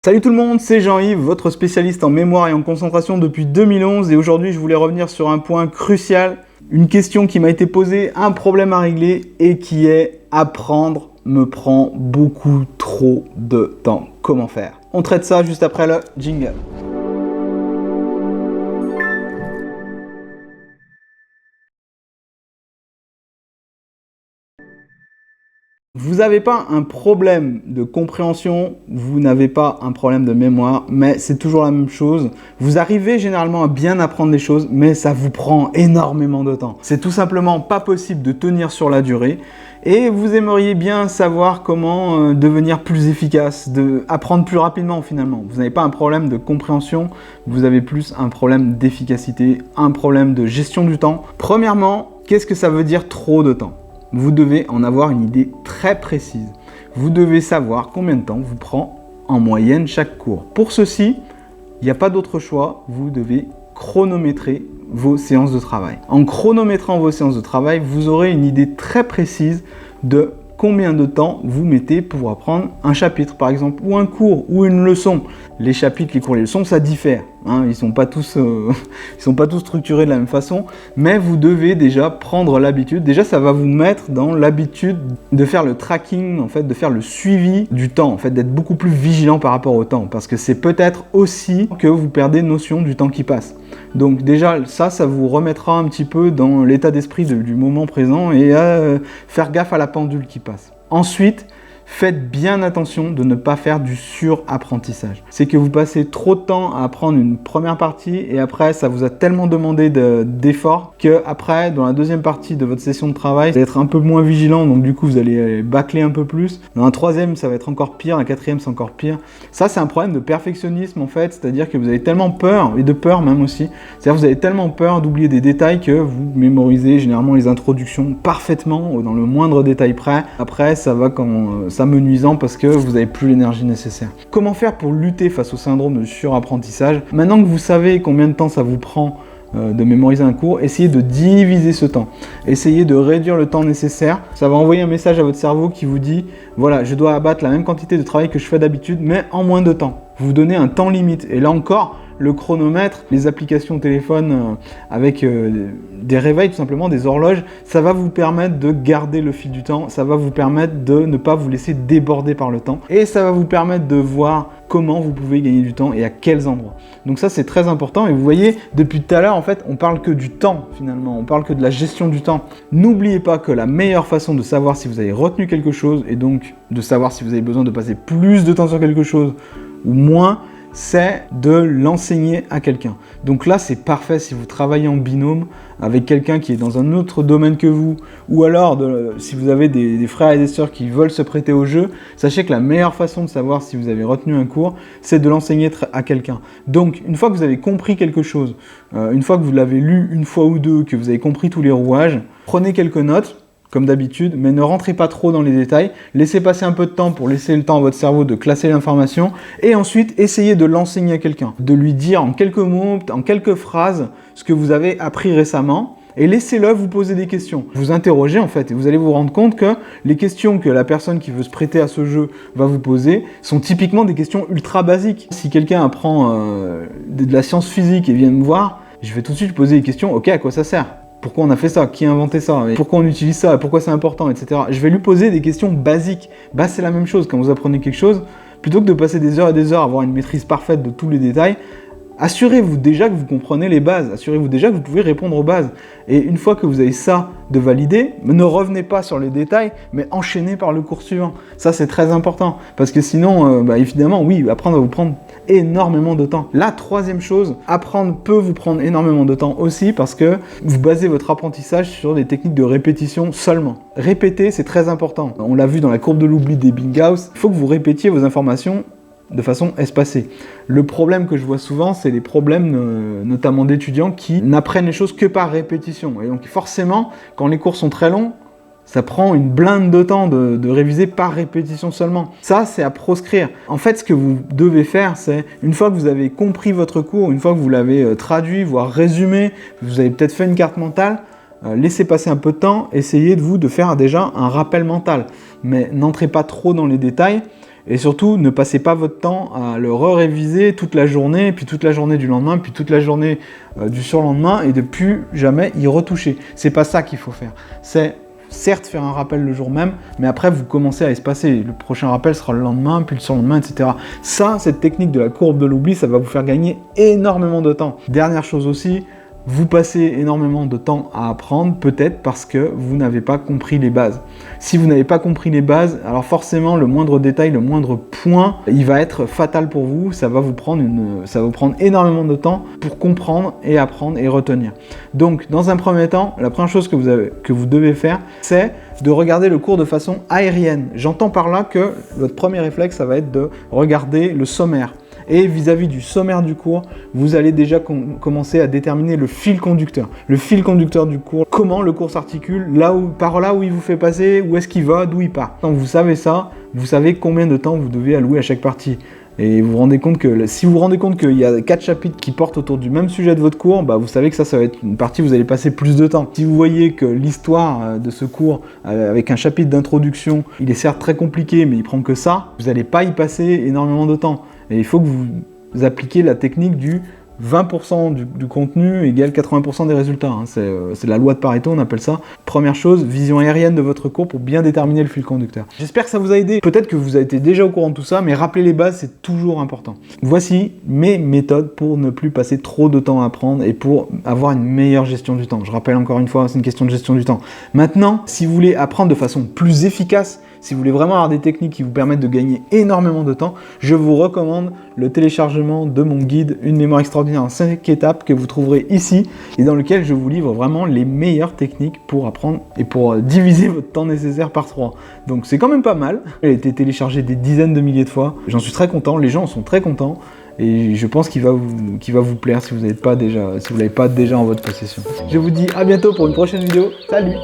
Salut tout le monde, c'est Jean-Yves, votre spécialiste en mémoire et en concentration depuis 2011 et aujourd'hui je voulais revenir sur un point crucial, une question qui m'a été posée, un problème à régler et qui est apprendre me prend beaucoup trop de temps. Comment faire? On traite ça juste après le jingle. Vous n'avez pas un problème de compréhension, vous n'avez pas un problème de mémoire, mais c'est toujours la même chose. Vous arrivez généralement à bien apprendre les choses, mais ça vous prend énormément de temps. C'est tout simplement pas possible de tenir sur la durée et vous aimeriez bien savoir comment devenir plus efficace, apprendre plus rapidement finalement. Vous n'avez pas un problème de compréhension, vous avez plus un problème d'efficacité, un problème de gestion du temps. Premièrement, qu'est-ce que ça veut dire trop de temps ? Vous devez en avoir une idée très précise. Vous devez savoir combien de temps vous prend en moyenne chaque cours. Pour ceci, il n'y a pas d'autre choix, vous devez chronométrer vos séances de travail. En chronométrant vos séances de travail, vous aurez une idée très précise de combien de temps vous mettez pour apprendre un chapitre par exemple, ou un cours, ou une leçon. Les chapitres, les cours, les leçons, ça diffère. Ils ne sont pas tous structurés de la même façon, mais vous devez déjà prendre l'habitude. Déjà, ça va vous mettre dans l'habitude de faire le tracking, en fait, de faire le suivi du temps, en fait, d'être beaucoup plus vigilant par rapport au temps, parce que c'est peut-être aussi que vous perdez notion du temps qui passe. Donc déjà, ça vous remettra un petit peu dans l'état d'esprit du moment présent et à faire gaffe à la pendule qui passe. Ensuite, faites bien attention de ne pas faire du surapprentissage. C'est que vous passez trop de temps à apprendre une première partie et après, ça vous a tellement demandé d'efforts que après, dans la deuxième partie de votre session de travail, vous allez être un peu moins vigilant, donc du coup, vous allez bâcler un peu plus. Dans la troisième, ça va être encore pire, la quatrième, c'est encore pire. Ça, c'est un problème de perfectionnisme en fait, c'est-à-dire que vous avez tellement peur, et de peur même aussi, c'est-à-dire que vous avez tellement peur d'oublier des détails que vous mémorisez généralement les introductions parfaitement, dans le moindre détail près. Après, ça va quand amenuisant parce que vous n'avez plus l'énergie nécessaire. Comment faire pour lutter face au syndrome de surapprentissage? Maintenant que vous savez combien de temps ça vous prend de mémoriser un cours, essayez de diviser ce temps. Essayez de réduire le temps nécessaire. Ça va envoyer un message à votre cerveau qui vous dit « Voilà, je dois abattre la même quantité de travail que je fais d'habitude, mais en moins de temps. » Vous donnez un temps limite. Et là encore, le chronomètre, les applications téléphone avec des réveils, tout simplement, des horloges, ça va vous permettre de garder le fil du temps, ça va vous permettre de ne pas vous laisser déborder par le temps et ça va vous permettre de voir comment vous pouvez gagner du temps et à quels endroits. Donc ça, c'est très important et vous voyez, depuis tout à l'heure, en fait, on parle que du temps finalement, on parle que de la gestion du temps. N'oubliez pas que la meilleure façon de savoir si vous avez retenu quelque chose et donc de savoir si vous avez besoin de passer plus de temps sur quelque chose ou moins, c'est de l'enseigner à quelqu'un. Donc là, c'est parfait si vous travaillez en binôme avec quelqu'un qui est dans un autre domaine que vous, ou alors si vous avez des frères et des sœurs qui veulent se prêter au jeu, sachez que la meilleure façon de savoir si vous avez retenu un cours, c'est de l'enseigner à quelqu'un. Donc, une fois que vous avez compris quelque chose, une fois que vous l'avez lu une fois ou deux, que vous avez compris tous les rouages, prenez quelques notes, comme d'habitude, mais ne rentrez pas trop dans les détails. Laissez passer un peu de temps pour laisser le temps à votre cerveau de classer l'information et ensuite essayez de l'enseigner à quelqu'un, de lui dire en quelques mots, en quelques phrases ce que vous avez appris récemment et laissez-le vous poser des questions. Vous interrogez en fait et vous allez vous rendre compte que les questions que la personne qui veut se prêter à ce jeu va vous poser sont typiquement des questions ultra basiques. Si quelqu'un apprend de la science physique et vient me voir, je vais tout de suite poser des questions, ok, à quoi ça sert ? Pourquoi on a fait ça? Qui a inventé ça? Pourquoi on utilise ça? Pourquoi c'est important? Etc. Je vais lui poser des questions basiques. Bah, c'est la même chose quand vous apprenez quelque chose. Plutôt que de passer des heures et des heures à avoir une maîtrise parfaite de tous les détails, assurez-vous déjà que vous comprenez les bases. Assurez-vous déjà que vous pouvez répondre aux bases. Et une fois que vous avez ça de validé, ne revenez pas sur les détails, mais enchaînez par le cours suivant. Ça, c'est très important. Parce que sinon, évidemment, oui, apprendre va vous prendre énormément de temps. La troisième chose, apprendre peut vous prendre énormément de temps aussi parce que vous basez votre apprentissage sur des techniques de répétition seulement. Répéter, c'est très important. On l'a vu dans la courbe de l'oubli d'Ebbinghaus, il faut que vous répétiez vos informations de façon espacée. Le problème que je vois souvent, c'est les problèmes notamment d'étudiants qui n'apprennent les choses que par répétition. Et donc forcément, quand les cours sont très longs, ça prend une blinde de temps de réviser par répétition seulement. Ça, c'est à proscrire. En fait, ce que vous devez faire, c'est, une fois que vous avez compris votre cours, une fois que vous l'avez traduit, voire résumé, vous avez peut-être fait une carte mentale, laissez passer un peu de temps, essayez de faire déjà un rappel mental. Mais n'entrez pas trop dans les détails. Et surtout, ne passez pas votre temps à le réviser toute la journée, puis toute la journée du lendemain, puis toute la journée du surlendemain, et de plus jamais y retoucher. C'est pas ça qu'il faut faire. C'est certes faire un rappel le jour même, mais après vous commencez à espacer. Le prochain rappel sera le lendemain, puis le surlendemain, etc. Ça, cette technique de la courbe de l'oubli, ça va vous faire gagner énormément de temps. Dernière chose aussi, vous passez énormément de temps à apprendre, peut-être parce que vous n'avez pas compris les bases. Si vous n'avez pas compris les bases, alors forcément le moindre détail, le moindre point, il va être fatal pour vous. Ça va vous prendre énormément de temps pour comprendre et apprendre et retenir. Donc, dans un premier temps, la première chose que vous devez faire, c'est de regarder le cours de façon aérienne. J'entends par là que votre premier réflexe, ça va être de regarder le sommaire. Et vis-à-vis du sommaire du cours, vous allez déjà commencer à déterminer le fil conducteur. Le fil conducteur du cours, comment le cours s'articule, par là où il vous fait passer, où est-ce qu'il va, d'où il part. Quand vous savez ça, vous savez combien de temps vous devez allouer à chaque partie. Et vous vous rendez compte que si vous vous rendez compte qu'il y a 4 chapitres qui portent autour du même sujet de votre cours, bah vous savez que ça va être une partie où vous allez passer plus de temps. Si vous voyez que l'histoire de ce cours, avec un chapitre d'introduction, il est certes très compliqué, mais il prend que ça, vous n'allez pas y passer énormément de temps. Et il faut que vous appliquiez la technique du 20% du contenu égale 80% des résultats. Hein. C'est la loi de Pareto, on appelle ça. Première chose, vision aérienne de votre cours pour bien déterminer le fil conducteur. J'espère que ça vous a aidé. Peut-être que vous avez été déjà au courant de tout ça, mais rappeler les bases, c'est toujours important. Voici mes méthodes pour ne plus passer trop de temps à apprendre et pour avoir une meilleure gestion du temps. Je rappelle encore une fois, c'est une question de gestion du temps. Maintenant, si vous voulez apprendre de façon plus efficace, si vous voulez vraiment avoir des techniques qui vous permettent de gagner énormément de temps, je vous recommande le téléchargement de mon guide Une mémoire extraordinaire en 5 étapes que vous trouverez ici et dans lequel je vous livre vraiment les meilleures techniques pour apprendre et pour diviser votre temps nécessaire par 3. Donc c'est quand même pas mal. Il a été téléchargé des dizaines de milliers de fois. J'en suis très content, les gens en sont très contents et je pense qu'il va vous plaire si vous l'avez pas déjà en votre possession. Je vous dis à bientôt pour une prochaine vidéo. Salut!